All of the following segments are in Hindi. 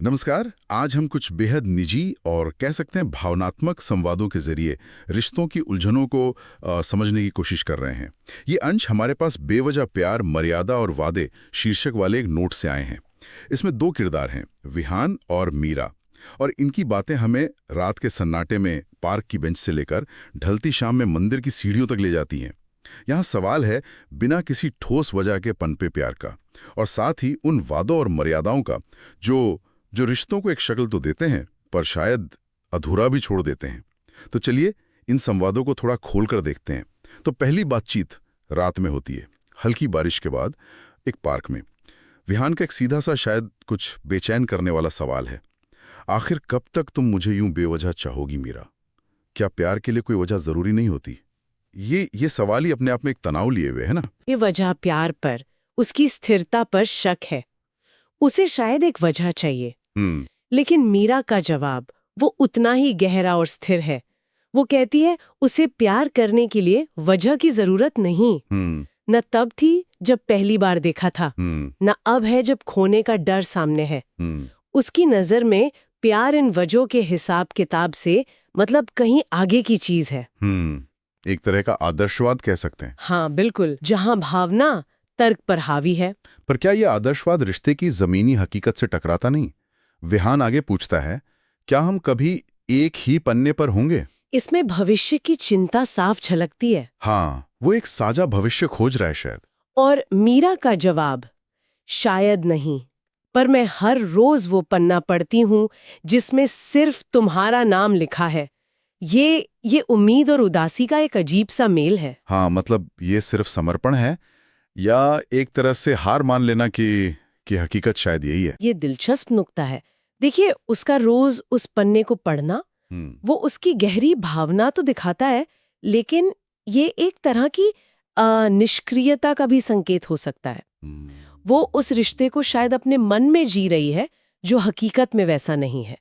नमस्कार। आज हम कुछ बेहद निजी और कह सकते हैं भावनात्मक संवादों के जरिए रिश्तों की उलझनों को समझने की कोशिश कर रहे हैं। ये अंश हमारे पास बेवजह प्यार, मर्यादा और वादे शीर्षक वाले एक नोट से आए हैं। इसमें दो किरदार हैं, विहान और मीरा, और इनकी बातें हमें रात के सन्नाटे में पार्क की बेंच से लेकर ढलती शाम में मंदिर की सीढ़ियों तक ले जाती हैं। यहाँ सवाल है बिना किसी ठोस वजह के पनपे प्यार का, और साथ ही उन वादों और मर्यादाओं का जो रिश्तों को एक शक्ल तो देते हैं पर शायद अधूरा भी छोड़ देते हैं। तो चलिए इन संवादों को थोड़ा खोल कर देखते हैं। तो पहली बातचीत रात में होती है, हल्की बारिश के बाद एक पार्क में। विहान का एक सीधा सा, शायद कुछ बेचैन करने वाला सवाल है, आखिर कब तक तुम मुझे यूं बेवजह चाहोगी मीरा? क्या प्यार के लिए कोई वजह जरूरी नहीं होती? ये सवाल ही अपने आप में एक तनाव लिए हुए है ना। ये वजह प्यार पर, उसकी स्थिरता पर शक है। उसे शायद एक वजह चाहिए। लेकिन मीरा का जवाब वो उतना ही गहरा और स्थिर है। वो कहती है उसे प्यार करने के लिए वजह की जरूरत नहीं। न तब थी जब पहली बार देखा था, न अब है जब खोने का डर सामने है। उसकी नजर में प्यार इन वजहों के हिसाब किताब से मतलब कहीं आगे की चीज है। एक तरह का आदर्शवाद कह सकते हैं। हाँ बिल्कुल, जहाँ भावना तर्क पर हावी है। पर क्या यह आदर्शवाद रिश्ते की जमीनी हकीकत से टकराता नहीं? विहान आगे पूछता है, क्या हम कभी एक ही पन्ने पर होंगे? इसमें भविष्य की चिंता साफ झलकती है। हाँ, वो एक साझा भविष्य खोज रहा है शायद। और मीरा का जवाब, शायद नहीं, पर मैं हर रोज वो पन्ना पढ़ती हूँ जिसमें सिर्फ तुम्हारा नाम लिखा है। ये उम्मीद और उदासी का एक अजीब सा मेल है। हाँ, मतलब ये सिर्फ समर्पण है या एक तरह से हार मान लेना कि हकीकत शायद यही है। ये दिलचस्प नुक्ता है। देखिए, उसका रोज उस पन्ने को पढ़ना, वो उसकी गहरी भावना तो दिखाता है, लेकिन ये एक तरह की निष्क्रियता का भी संकेत हो सकता है। वो उस रिश्ते को शायद अपने मन में जी रही है जो हकीकत में वैसा नहीं है।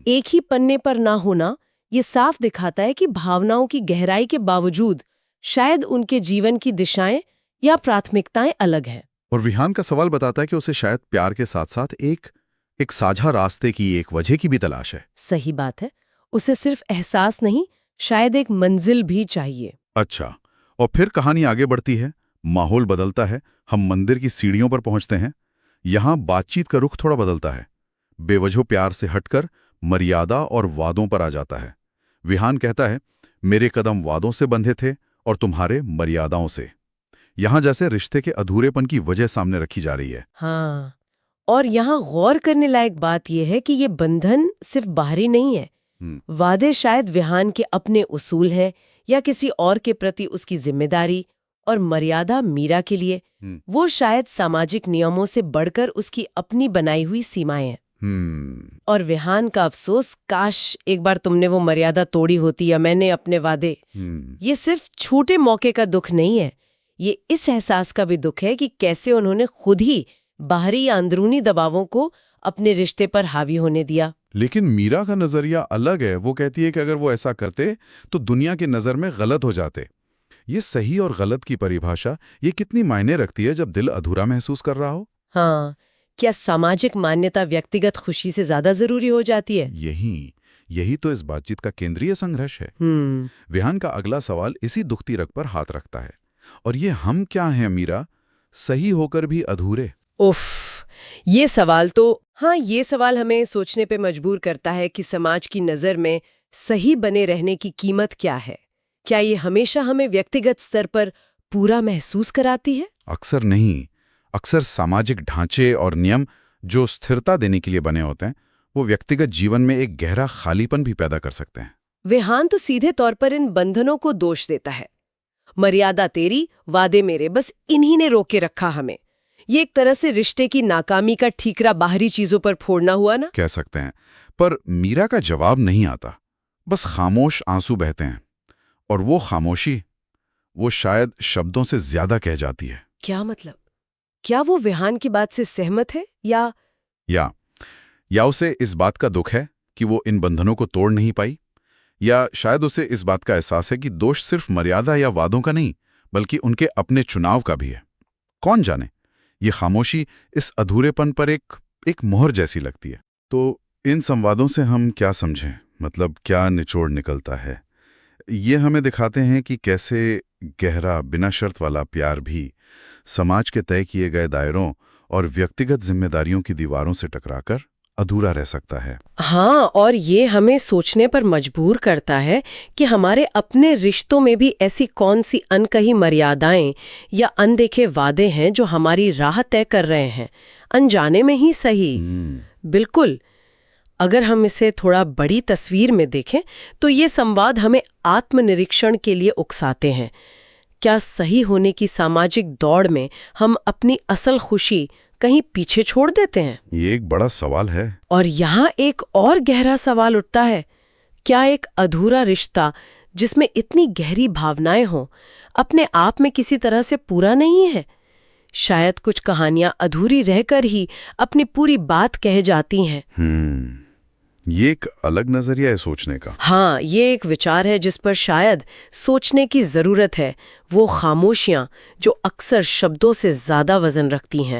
एक ही पन्ने पर ना होना ये साफ दिखाता है कि भावनाओं की गहराई के बावजूद शायद उनके जीवन की दिशाएं या प्राथमिकताएं अलग हैं। और विहान का सवाल बताता है कि उसे शायद प्यार के साथ साथ एक साझा रास्ते की, एक वजह की भी तलाश है। सही बात है, उसे सिर्फ एहसास नहीं, शायद एक मंजिल भी चाहिए। अच्छा, और फिर कहानी आगे बढ़ती है, माहौल बदलता है, हम मंदिर की सीढ़ियों पर पहुंचते हैं। यहां बातचीत का रुख थोड़ा बदलता है, बेवजह प्यार से हटकर मर्यादा और वादों पर आ जाता है। विहान कहता है, मेरे कदम वादों से बंधे थे और तुम्हारे मर्यादाओं से। यहां जैसे रिश्ते के अधूरेपन की वजह सामने रखी जा रही है। हाँ, और यहाँ गौर करने लायक बात यह है कि ये बंधन सिर्फ बाहरी नहीं है। वादे शायद विहान के अपने उसूल हैं या किसी और के प्रति उसकी जिम्मेदारी, और मर्यादा मीरा के लिए वो शायद सामाजिक नियमों से बढ़कर उसकी अपनी बनाई हुई सीमाएं हैं। और विहान का अफसोस, काश एक बार तुमने वो मर्यादा तोड़ी होती या मैंने अपने वादे। ये सिर्फ छोटे मौके का दुख नहीं है, ये इस एहसास का भी दुख है कि कैसे उन्होंने खुद ही बाहरी या अंदरूनी दबावों को अपने रिश्ते पर हावी होने दिया। लेकिन मीरा का नजरिया अलग है। वो कहती है कि अगर वो ऐसा करते तो दुनिया की नजर में गलत हो जाते। ये सही और गलत की परिभाषा, ये कितनी मायने रखती है जब दिल अधूरा महसूस कर रहा हो? हाँ, क्या सामाजिक मान्यता व्यक्तिगत खुशी से ज्यादा जरूरी हो जाती है? यही तो इस बातचीत का केंद्रीय संघर्ष है। विहान का अगला सवाल इसी दुखती रग पर हाथ रखता है, और ये हम क्या हैं मीरा, सही होकर भी अधूरे? उफ, ये सवाल हमें सोचने पे मजबूर करता है कि समाज की नज़र में सही बने रहने की कीमत क्या है। क्या ये हमेशा हमें व्यक्तिगत स्तर पर पूरा महसूस कराती है? अक्सर नहीं। अक्सर सामाजिक ढांचे और नियम जो स्थिरता देने के लिए बने होते हैं, वो व्यक्तिगत जीवन में एक गहरा खालीपन भी पैदा कर सकते हैं। विहान तो सीधे तौर पर इन बंधनों को दोष देता है। मर्यादा तेरी, वादे मेरे, बस इन्हीं ने रोके रखा हमें। ये एक तरह से रिश्ते की नाकामी का ठीकरा बाहरी चीजों पर फोड़ना हुआ ना, कह सकते हैं। पर मीरा का जवाब नहीं आता, बस खामोश आंसू बहते हैं, और वो खामोशी, वो शायद शब्दों से ज्यादा कह जाती है। क्या मतलब? क्या वो विहान की बात से सहमत है या उसे इस बात का दुख है कि वो इन बंधनों को तोड़ नहीं पाई, या शायद उसे इस बात का एहसास है कि दोष सिर्फ मर्यादा या वादों का नहीं, बल्कि उनके अपने चुनाव का भी है। कौन जाने, ये खामोशी इस अधूरेपन पर एक मोहर जैसी लगती है। तो इन संवादों से हम क्या समझें, मतलब क्या निचोड़ निकलता है? ये हमें दिखाते हैं कि कैसे गहरा बिना शर्त वाला प्यार भी समाज के तय किए गए दायरों और व्यक्तिगत जिम्मेदारियों की दीवारों से टकराकर अधूरा रह सकता है। हाँ, और ये हमें सोचने पर मजबूर करता है कि हमारे अपने रिश्तों में भी ऐसी कौन सी अनकही मर्यादाएं या अनदेखे वादे हैं जो हमारी राह तय कर रहे हैं, अनजाने में ही सही। बिल्कुल। अगर हम इसे थोड़ा बड़ी तस्वीर में देखें तो ये संवाद हमें आत्मनिरीक्षण के लिए उकसाते हैं। क्या सही होने की सामाजिक दौड़ में हम अपनी असल खुशी कहीं पीछे छोड़ देते हैं? ये एक बड़ा सवाल है। और यहाँ एक और गहरा सवाल उठता है, क्या एक अधूरा रिश्ता जिसमें इतनी गहरी भावनाएं हों अपने आप में किसी तरह से पूरा नहीं है? शायद कुछ कहानियां अधूरी रहकर ही अपनी पूरी बात कह जाती हैं। ये एक अलग नजरिया है सोचने का। हाँ, ये एक विचार है जिस पर शायद सोचने की जरूरत है, वो खामोशियां जो अक्सर शब्दों से ज्यादा वजन रखती हैं।